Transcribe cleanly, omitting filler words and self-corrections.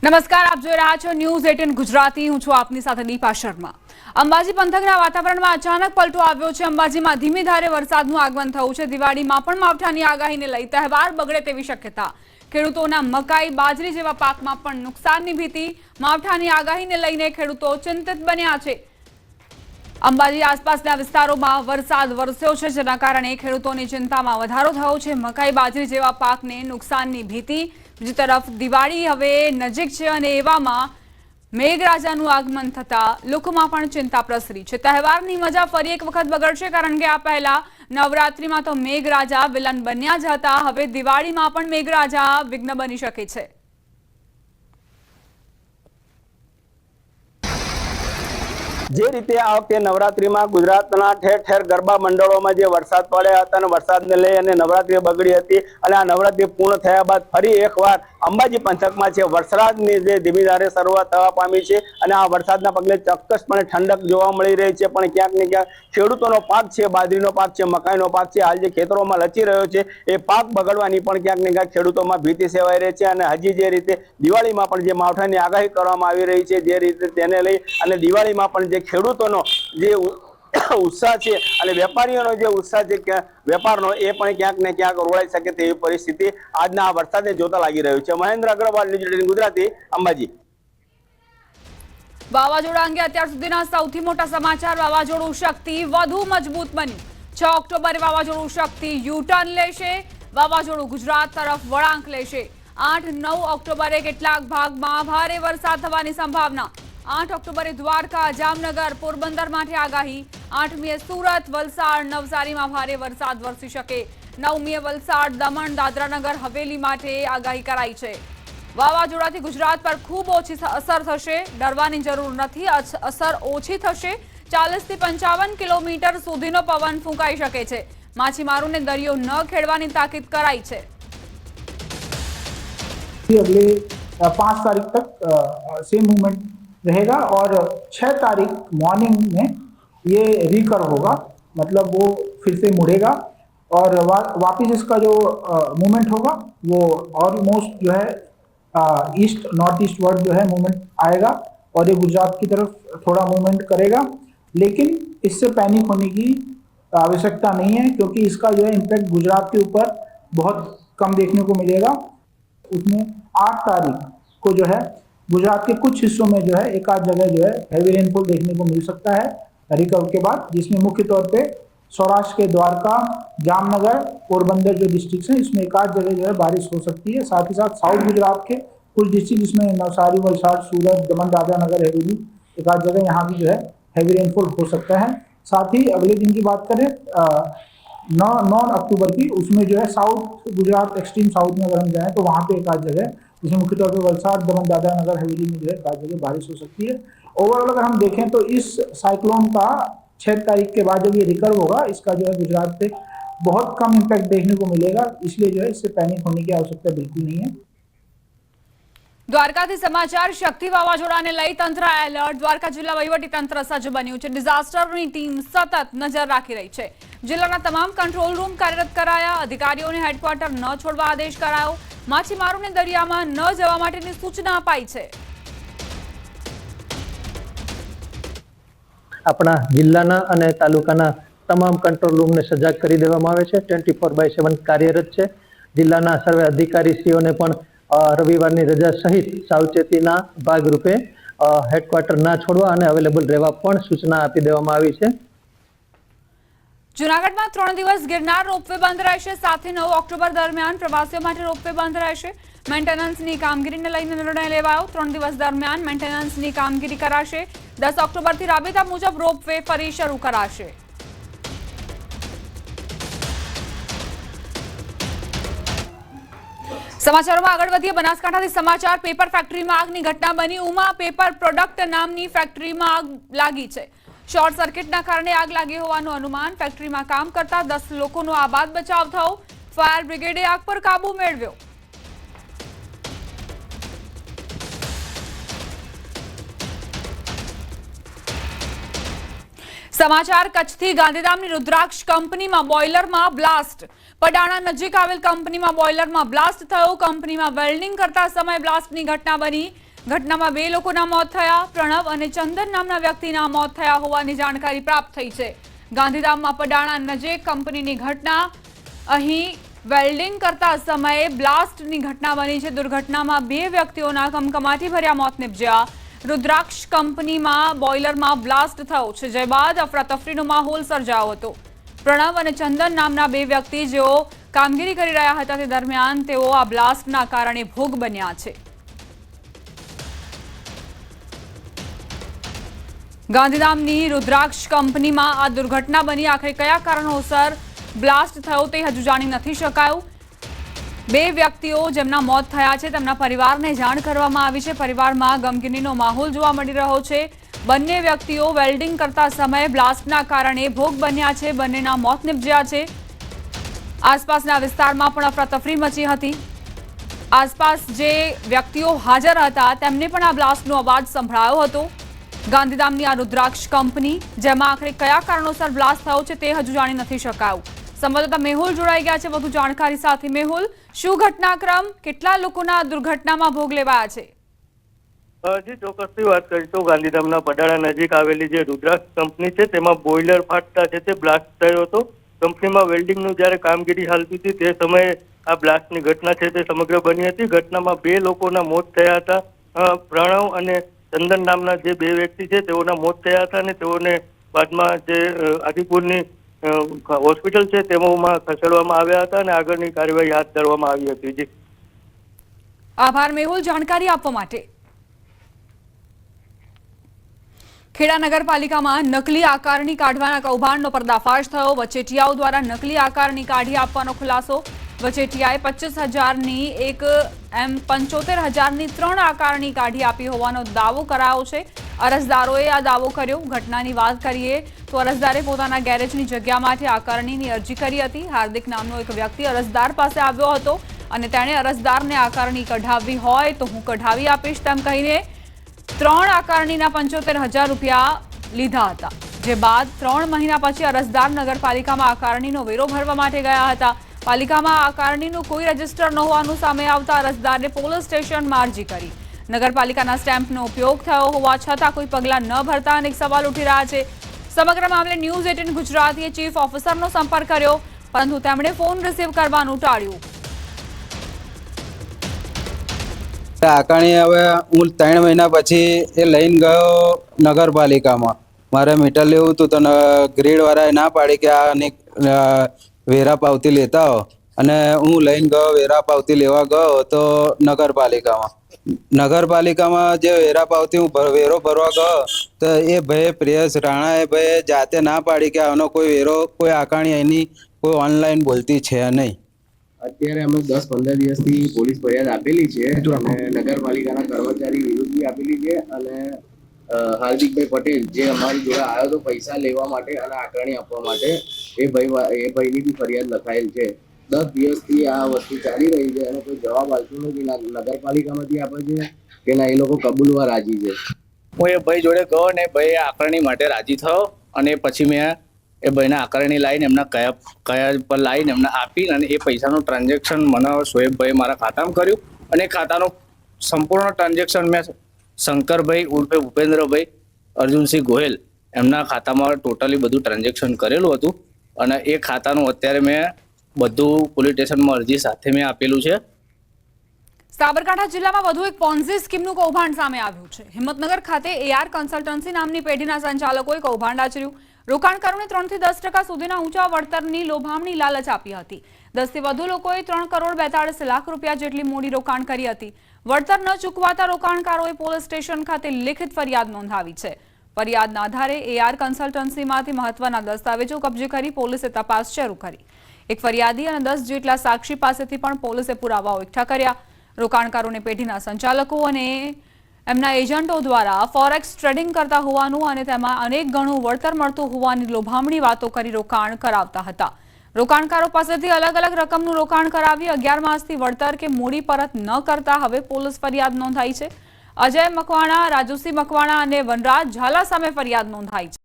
નમસ્કાર, આપ જોઈ રહ્યા છો ન્યૂઝ 18 ગુજરાતી। હું છું આપની સાથે દીપા શર્મા। અંબાજી પંથકના વાતાવરણમાં અચાનક પલટો આવ્યો છે। અંબાજીમાં ધીમી ધારે વરસાદનું આગમન થયું છે। દિવાળીમાં પણ માવઠાની આગાહીને લઈ તહેવાર બગડે તેવી શક્યતા। ખેડૂતોના મકાઈ, બાજરી જેવા પાકમાં પણ નુકસાનની ભીતિ। માવઠાની આગાહીને લઈને ખેડૂતો ચિંતિત બન્યા છે। અંબાજી આસપાસના વિસ્તારોમાં વરસાદ વરસ્યો છે, જેના કારણે ખેડૂતોની ચિંતામાં વધારો થયો છે। મકાઈ, બાજરી જેવા પાકને નુકસાનની ભીતિ। બીજી તરફ દિવાળી હવે નજીક છે અને એવામાં મેઘરાજાનું આગમન થતા લોકોમાં પણ ચિંતા પ્રસરી છે। તહેવારની મજા ફરી એક વખત બગડશે, કારણ કે આ પહેલા નવરાત્રીમાં તો મેઘરાજા વિલન બન્યા જ હતા। હવે દિવાળીમાં પણ મેઘરાજા વિઘ્ન બની શકે છે। જે રીતે આ વખતે નવરાત્રીમાં ગુજરાતના ઠેર ઠેર ગરબા મંડળોમાં જે વરસાદ પડ્યા હતા અને વરસાદને લઈ અને નવરાત્રી બગડી હતી અને આ નવરાત્રી પૂર્ણ થયા બાદ ફરી એકવાર અંબાજી પંથકમાં છે વરસાદની જે ધીમી ધારે શરૂઆત થવા પામી છે અને આ વરસાદના પગલે ચોક્કસપણે ઠંડક જોવા મળી રહી છે। પણ ક્યાંક ને ક્યાંક ખેડૂતોનો પાક છે, બાજરીનો પાક છે, મકાઈનો પાક છે, હાલ જે ખેતરોમાં લચી રહ્યો છે એ પાક બગડવાની પણ ક્યાંક ને ક્યાંક ખેડૂતોમાં ભીતિ સેવાઈ રહી છે। અને હજી જે રીતે દિવાળીમાં પણ જે માવઠાની આગાહી કરવામાં આવી રહી છે, જે રીતે તેને લઈ અને દિવાળીમાં પણ જે ખેડૂતોનો જે ઉત્સાહ છે અને વેપારીઓનો જે ઉત્સાહ છે વેપારનો, એ પણ ક્યાંક ને ક્યાંક રોળાઈ શકે તેવી પરિસ્થિતિ આજના આ વરસાદને જોતા લાગી રહ્યું છે। મહેન્દ્ર અગ્રવાલ, ન્યૂઝ 18 ગુજરાતી, અંબાજી। વાવાઝોડા અંગે અત્યાર સુધીના સૌથી મોટા સમાચાર। વાવાઝોડું શક્તિ વધુ મજબૂત બન્યું। 6 ઓક્ટોબરે વાવાઝોડું શક્તિ યુ-ટર્ન લેશે। વાવાઝોડું ગુજરાત તરફ વળાંક લેશે। 8-9 ઓક્ટોબરે કેટલાક ભાગમાં ભારે વરસાદ થવાની સંભાવના। 8 ઓક્ટોબરે દ્વારકા, જામનગર, પોરબંદર માટે આગાહી। 8મીએ સુરત, વલસાડ, નવસારીમાં ભારે વરસાદ વરસી શકે। 9મીએ વલસાડ, દમણ, દાદરાનગર હવેલી માટે આગાહી કરાઈ છે। વાવાઝોડાથી ગુજરાત પર ખૂબ ઓછી અસર થશે, ડરવાની જરૂર નથી। અસર ઓછી થશે। 40થી 55 કિલોમીટર સુધીનો પવન ફૂંકાઈ શકે છે। માછીમારોને દરિયો ન ખેડવાની તાકીદ કરાઈ છે। अगले 5 तारीख तक सेम मूवमेंट रहेगा और 6 तारीख मॉर्निंग में ये रिकर्व होगा, मतलब वो फिर से मुड़ेगा और वापिस इसका जो मूवमेंट होगा वो ऑलमोस्ट जो है ईस्ट नॉर्थ ईस्ट वर्ड जो है मूवमेंट आएगा और ये गुजरात की तरफ थोड़ा मूवमेंट करेगा। लेकिन इससे पैनिक होने की आवश्यकता नहीं है, क्योंकि इसका जो है इम्पैक्ट गुजरात के ऊपर बहुत कम देखने को मिलेगा। उसमें 8 तारीख को जो है गुजरात के कुछ हिस्सों में जो है एक आध जगह जो है हैवी रेनफॉल देखने को मिल सकता है रिकवर के बाद, जिसमें मुख्य तौर पे सौराष्ट्र के द्वारका, जामनगर, पोरबंदर जो डिस्ट्रिक्ट हैं, इसमें एक आध जगह जो है बारिश हो सकती है। साथ ही साथ साउथ गुजरात के कुछ डिस्ट्रिक्ट जिसमें नवसारी, वलसाड़, सूरत, दमन, दादरा नगर हवेली, एक आध जगह यहाँ भी जो है हैवी रेनफॉल हो सकता है। साथ ही अगले दिन की बात करें 9 अक्टूबर की, उसमें जो है साउथ गुजरात, एक्सट्रीम साउथ में अगर हम जाएं तो वहाँ पे एक आध जगह, जिसमें मुख्य तौर पर वलसाड़, दमन, दादरा नगर हवेली में जो है एक आध जगह बारिश हो सकती है। ओवरऑल अगर हम देखें तो इस साइक्लोन का 6 तारीख के बाद जब ये रिकवर होगा, इसका जो है गुजरात पे बहुत कम इम्पैक्ट देखने को मिलेगा। इसलिए जो है इससे पैनिक होने की आवश्यकता बिल्कुल नहीं है। દ્વારકાથી સમાચાર। શક્તિ વાવાઝોડાને લઈ તંત્ર એલર્ટ। દ્વારકા જિલ્લા વહીવટી તંત્ર સજ્જ બન્યું છે। ડિઝાસ્ટરની ટીમ સતત નજર રાખી રહી છે। જિલ્લાના તમામ કંટ્રોલ રૂમ કાર્યરત કરાયા। અધિકારીઓને હેડક્વાર્ટર ન છોડવા આદેશ કરાયો। માછીમારોને દરિયામાં ન જવા માટેની સૂચના અપાઈ છે। આપણા જિલ્લાના અને તાલુકાના તમામ કંટ્રોલ રૂમને સજાગ કરી દેવામાં આવે છે। 24/7 કાર્યરત છે। જિલ્લાના સર્વે અધિકારીશ્રીઓને પણ રવિવારની રજા સહિત સાવચેતીના ભાગરૂપે હેડક્વાર્ટર ના છોડવા અને અવેલેબલ રહેવા પણ સૂચના આપી દેવામાં આવી છે। જૂનાગઢમાં 3 દિવસ ગિરનાર રોપવે બંધ રહેશે। 7થી 9 ઓક્ટોબર દરમિયાન પ્રવાસીઓ માટે રોપવે બંધ રહેશે। મેન્ટેનન્સની કામગીરીને લઈને નિર્ણય લેવાયો। 3 દિવસ દરમિયાન મેન્ટેનન્સની કામગીરી કરાશે। 10 ઓક્ટોબરથી રાબેતા મુજબ રોપવે ફરી શરૂ કરાશે। સમાચારોમાં આગળ વધીએ। બનાસકાંઠાથી સમાચાર। પેપર ફેક્ટરીમાં આગની ઘટના બની। ઉમા પેપર પ્રોડક્ટ નામની ફેક્ટરીમાં આગ લાગી છે। શોર્ટ સર્કિટના કારણે આગ લાગી હોવાનું અનુમાન। ફેક્ટરીમાં કામ કરતા 10 લોકોનો આબાદ બચાવ થયો। ફાયર બ્રિગેડે આગ પર કાબુ મેળવ્યો। સમાચાર કચ્છથી। ગાંધીધામની રુદ્રાક્ષ કંપનીમાં બોઇલરમાં બ્લાસ્ટ। પડાણા નજીક આવેલ કંપનીમાં બોઇલરમાં બ્લાસ્ટ થયો। કંપનીમાં વેલ્ડિંગ કરતા સમયે બ્લાસ્ટની ઘટના બની। ઘટનામાં 2 લોકોના મોત થયા. પ્રણવ અને ચંદન નામના વ્યક્તિના મોત થયા હોવાની જાણકારી પ્રાપ્ત થઈ છે. ગાંધીધામમાં પડાણા નજીક કંપનીની ઘટના. અહીં વેલ્ડિંગ કરતા સમયે બ્લાસ્ટની ઘટના બની છે. દુર્ઘટનામાં 2 વ્યક્તિઓના કમકમાટી ભર્યા મોત નિપજ્યા. રુદ્રાક્ષ કંપનીમાં બોઇલરમાં બ્લાસ્ટ થયો છે, જે બાદ અફરાતફરીનો માહોલ સર્જાયો હતો. પ્રણવ અને ચંદન નામના 2 વ્યક્તિ જેઓ કામગીરી કરી રહ્યા હતા તે દરમિયાન તેઓ આ બ્લાસ્ટના કારણે ભોગ બન્યા છે. ગાંધીધામની રુદ્રાક્ષ કંપનીમાં આ દુર્ઘટના બની. આખરે કયા કારણોસર બ્લાસ્ટ થયો તે હજુ જાણી નથી શકાયું. 2 વ્યક્તિઓ જેમના મોત થયા છે તેમના પરિવારને જાણ કરવામાં આવી છે. પરિવારમાં ગમગીનીનો માહોલ જોવા મળી રહ્યો છે. બંને વ્યક્તિઓ વેલ્ડિંગ કરતા સમયે બ્લાસ્ટના કારણે ભોગ બન્યા છે. બંનેના મોત નિપજ્યા છે. આસપાસના વિસ્તારમાં પણ અફરાતફરી મચી હતી. આસપાસ જે વ્યક્તિઓ હાજર હતા તેમને પણ આ બ્લાસ્ટનો અવાજ સંભળાયો હતો. ગાંધીધામની આ રુદ્રાક્ષ કંપની, જેમાં આખરે કયા કારણોસર બ્લાસ્ટ થયો છે તે હજુ જાણી નથી શકાયું. સંવાદદાતા મેહુલ જોડાઈ ગયા છે વધુ જાણકારી સાથે. મેહુલ, શું ઘટનાક્રમ, કેટલા લોકોના દુર્ઘટનામાં ભોગ લેવાયા છે? જી, ચોક્કસથી વાત કરી તો ગાંધીધામના પડાણા નજીક આવેલી જે રુદ્રાક્ષ કંપની છે તેમાં બોઇલર ફાટતા છે તે બ્લાસ્ટ થયો હતો. કંપનીમાં વેલ્ડિંગનું જ્યારે કામગીરી હાલતી હતી તે સમયે આ બ્લાસ્ટની ઘટના છે તે સમગ્ર બની હતી. ઘટનામાં 2 લોકોના મોત થયા હતા. પ્રણવ અને ચંદન નામના જે 2 વ્યક્તિ છે તેઓના મોત થયા હતા અને તેઓને બાદમાં જે આદિપુરની હોસ્પિટલ છે તેમાં ખસેડવામાં આવ્યા હતા અને આગળની કાર્યવાહી હાથ ધરવામાં આવી હતી. જી, આભાર મેહુલ જાણકારી આપવા માટે. ખેડા નગરપાલિકામાં નકલી આકારણી કાઢવાના કૌભાંડનો પર્દાફાશ થયો. વચેટિયાઓ દ્વારા નકલી આકારણી કાઢી આપવાનો ખુલાસો. વચેટિયાએ 25,000ની એક એમ 75,000ની 3 આકારણી કાઢી આપી હોવાનો દાવો કરાયો છે. અરજદારોએ આ દાવો કર્યો. ઘટનાની વાત કરીએ તો અરજદારે પોતાના ગેરેજની જગ્યા માટે આકારણીની અરજી કરી હતી. હાર્દિક નામનો એક વ્યક્તિ અરજદાર પાસે આવ્યો હતો અને તેણે અરજદારને આકારણી કઢાવવી હોય તો હું કઢાવી આપીશ તેમ કહીને 3 આકારણીના 75,000 રૂપિયા લીધા હતા. જે બાદ 3 મહિના પછી અરજદાર નગરપાલિકામાં આકારણીનો વેરો ભરવા માટે ગયા હતા. પાલિકામાં આકારણીનું કોઈ રજીસ્ટર ન હોવાનું સામે આવતા અરજદારે પોલીસ સ્ટેશનમાં અરજી કરી. નગરપાલિકાના સ્ટેમ્પનો ઉપયોગ થયો હોવા છતાં કોઈ પગલાં ન ભરતા અનેક સવાલ ઉઠી રહ્યા છે. સમગ્ર મામલે ન્યૂઝ 18 ગુજરાતીએ ચીફ ઓફિસરનો સંપર્ક કર્યો, પરંતુ તેમણે ફોન રિસીવ કરવાનું ટાળ્યું. આકારણી હવે હું 3 મહિના પછી એ લઈને ગયો નગરપાલિકામાં. મારે મીટર લેવું હતું તો ગ્રીડવાળાએ ના પાડી કે આ વેરા પાવતી લેતા હો, અને હું લઈને ગયો વેરા પાવતી લેવા ગયો તો નગરપાલિકામાં જે વેરા પાવતી હું વેરો ભરવા ગયો તો એ ભાઈ પ્રિયસ રાણાએ ભાઈ જાતે ના પાડી કે આનો કોઈ વેરો કોઈ આકારણી એની કોઈ ઓનલાઈન બોલતી છે નહીં. અત્યારે અમે 10-15 દિવસથી પોલીસ ફરિયાદ આપેલી છે અને નગરપાલિકાના કર્મચારી વિરુદ્ધ આપેલી છે અને હાર્દિકભાઈ પટેલ જે અમારી જોડે આવ્યો હતો પૈસા લેવા માટે અને આકારણી આપવા માટે, એ ભાઈની બી ફરિયાદ લખાયેલ છે. 10 દિવસથી આ વસ્તુ ચાલી રહી છે અને કોઈ જવાબ આવતું નથી. નગરપાલિકામાંથી આપે છે કે ના એ લોકો કબૂલવા રાજી છે. હું એ ભાઈ જોડે ગયો ને ભાઈ આકારણી માટે રાજી થયો અને પછી મેં એ ભાઈને આકારણી લાવીને એમના કયા પર લાવીને એમને આપી અને એ પૈસાનું ટ્રાન્ઝેક્શન મને શોએબભાઈ મારા ખાતામાં કર્યું અને ખાતાનું સંપૂર્ણ ટ્રાન્ઝેક્શન મેં શંકરભાઈ ઉર્ફે ભૂપેન્દ્રભાઈ અર્જુનસિંહ ગોહિલ એમના ખાતામાં ટોટલી બધું ટ્રાન્ઝેક્શન કરેલું હતું અને એ ખાતાનું અત્યારે મેં બધું પોલીસ સ્ટેશનમાં અરજી સાથે મેં આપેલું છે. સાબરકાંઠા જિલ્લામાં વધુ એક પોન્ઝી સ્કીમનું કૌભાંડ સામે આવ્યું છે. હિંમતનગર ખાતે એઆર કન્સલ્ટન્સી નામની પેઢીના સંચાલકોએ કૌભાંડ આચર્યું. રોકાણકારોને 3 થી 10% સુધીના ઊંચા વળતરની લોભામણી લાલચ આપી હતી. 10 થી વધુ લોકોએ 3 કરોડ 42 લાખ રૂપિયા જેટલી મૂડી રોકાણ કરી હતી. વળતર ન ચૂકવાતા રોકાણકારોએ પોલીસ સ્ટેશન ખાતે લિખિત ફરિયાદ નોંધાવી છે. ફરિયાદના આધારે એઆર કન્સલ્ટન્સીમાંથી મહત્વના દસ્તાવેજો કબજે કરી પોલીસે તપાસ શરૂ કરી. એક ફરિયાદી અને 10 જેટલા સાક્ષી પાસેથી પણ પોલીસે પુરાવાઓ એકઠા કર્યા. રોકાણકારોને પેઢીના સંચાલકો અને એમના એજન્ટો દ્વારા ફોરેક્સ ટ્રેડિંગ કરતા હોવાનું અને તેમાં અનેક ગણું વળતર મળતું હોવાની લોભામણી વાતો કરી રોકાણ કરાવતા હતા. રોકાણકારો પાસેથી અલગ અલગ રકમનું રોકાણ કરાવી 11 માસથી વળતર કે મૂડી પરત ન કરતા હવે પોલીસ ફરિયાદ નોંધાઈ છે. અજય મકવાણા, રાજુસિંહ મકવાણા અને વનરાજ ઝાલા સામે ફરિયાદ નોંધાઈ છે.